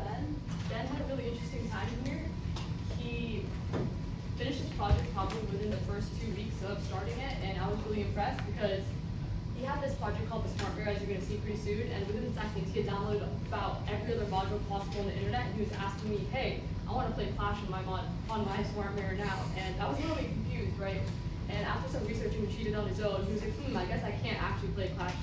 Ben. Ben had a really interesting time here. He finished his project probably within the first 2 weeks of starting it, and I was really impressed because he had this project called the Smart Mirror, as you're going to see pretty soon, and within seconds he had downloaded about every other module possible on the internet, and he was asking me, hey, I want to play Clash on my Smart Mirror now, and I was a little bit confused, right? And after some researching, which he did on his own, he was like, I guess I can't actually play Clash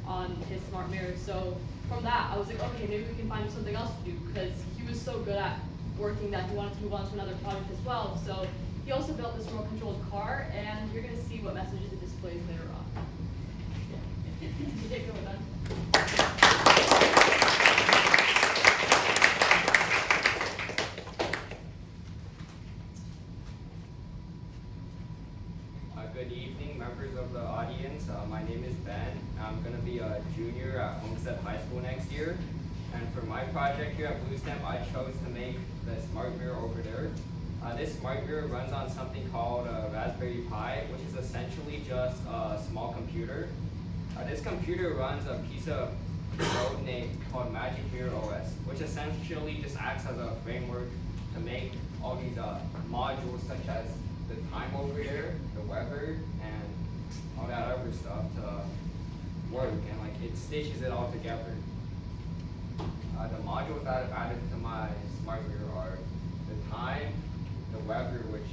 on his Smart Mirror. So from that, I was like, okay, maybe we can find something else to do, because he was so good at working that he wanted to move on to another project as well. So he also built this remote controlled car, and you're going to see what messages it displays later on. You take it over then. Good evening, members of the audience. My name is Ben. I'm going to be a junior at Homestead High School next year. And for my project here at Bluestem, I chose to make the Smart Mirror over there. This Smart Mirror runs on something called a Raspberry Pi, which is essentially just a small computer. This computer runs a piece of code name called Magic Mirror OS, which essentially just acts as a framework to make all these modules such as the time over there, the weather, and all that other stuff to work, and like it stitches it all together. The modules that I've added to my Smart Mirror are the time, the weather, which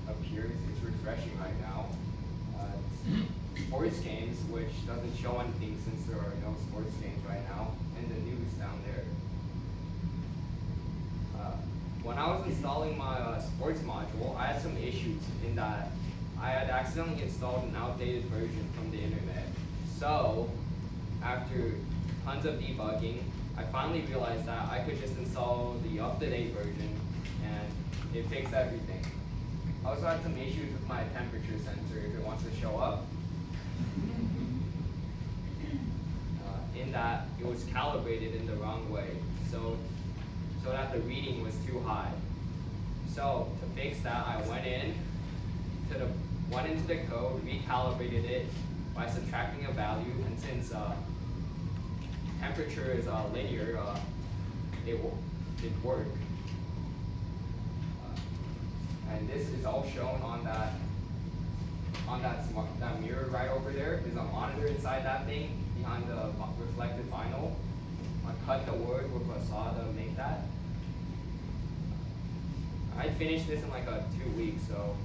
appears, it's refreshing right now, sports games, which doesn't show anything since there are no sports games right now, and the news down there. When I was installing my sports module, I had some issues in that I had accidentally installed an outdated version from the internet. So, after tons of debugging, I finally realized that I could just install the up-to-date version and it fixed everything. I also had some issues with my temperature sensor if it wants to show up. In that it was calibrated in the wrong way. So that the reading was too high. So to fix that, I went into the code, recalibrated it by subtracting a value, and since temperature is linear, it worked. And this is all shown on that mirror right over there. There's a monitor inside that thing behind the reflective vinyl. I cut the wood with a saw to make that. I finished this in like 2 weeks, so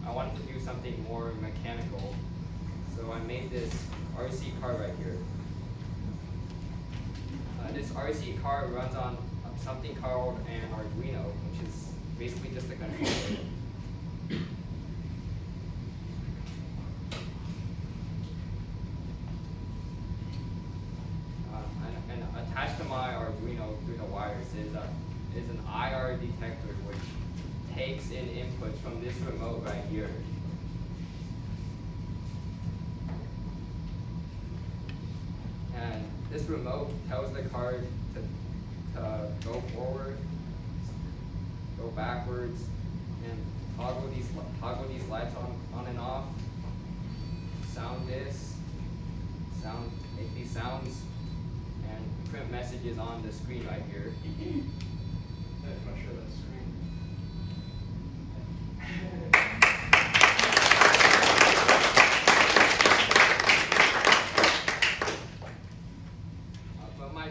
I wanted to do something more mechanical. So I made this RC car right here. This RC car runs on something called an Arduino, which is basically just a controller. And attached to my Arduino through the wires is an IR detector, which takes in inputs from this remote right here. And this remote tells the car to go forward, go backwards, and toggle these lights on and off, sound this, make these sounds, and print messages on the screen right here. I'm not sure that's screen. But my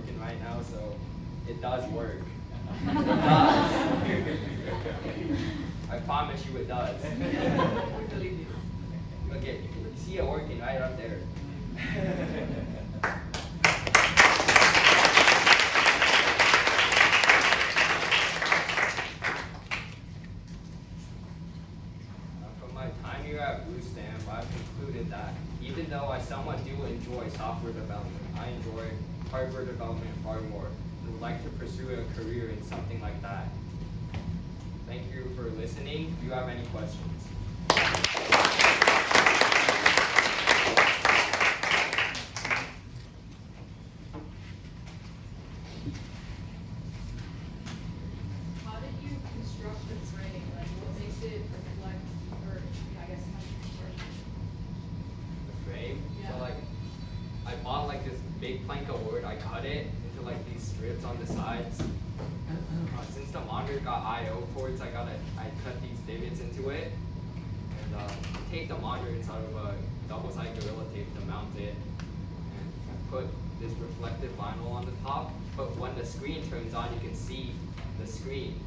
working right now, so it does work. It does. I promise you it does. We believe you. Look at, you see it working right up there. From my time here at BlueStamp, I've concluded that even though I somewhat do enjoy software development, I enjoy hardware development far more and would like to pursue a career in something like that. Thank you for listening. Do you have any questions? How did you construct the frame? Like, what makes it reflect, or, I guess, how do you construct it? The frame. Yeah. So like, I bought like this big plank of wood. I cut it into like these strips on the sides. Since the monitor got I/O ports, I cut these divots into it and taped the monitor inside of a double-sided Gorilla Tape to mount it. And I put this reflective vinyl on the top. But when the screen turns on, you can see the screen.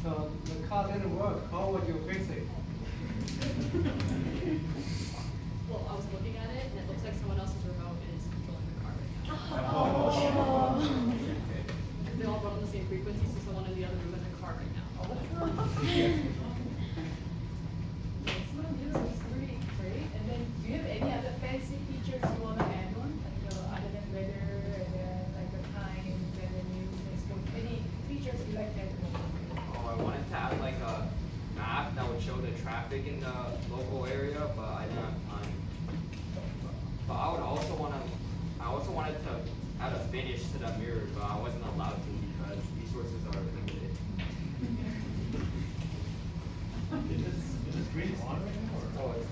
So the car didn't work. How would you fix it? Well, I was looking at it and it looks like someone else's remote is controlling the car right now. They all run on the same frequency, so someone in the other room in the car right now. It's pretty great. And then, do you have any other fancy features you want to add on, like other than weather and like the time and the news and stuff? Any features you like to add more? Oh, I wanted to add like a map that would show the traffic in the local area, but I didn't have time. But I also wanted to add a finish to the mirror, but I wasn't allowed to because resources are limited. Is this green on right now or? Oh, it's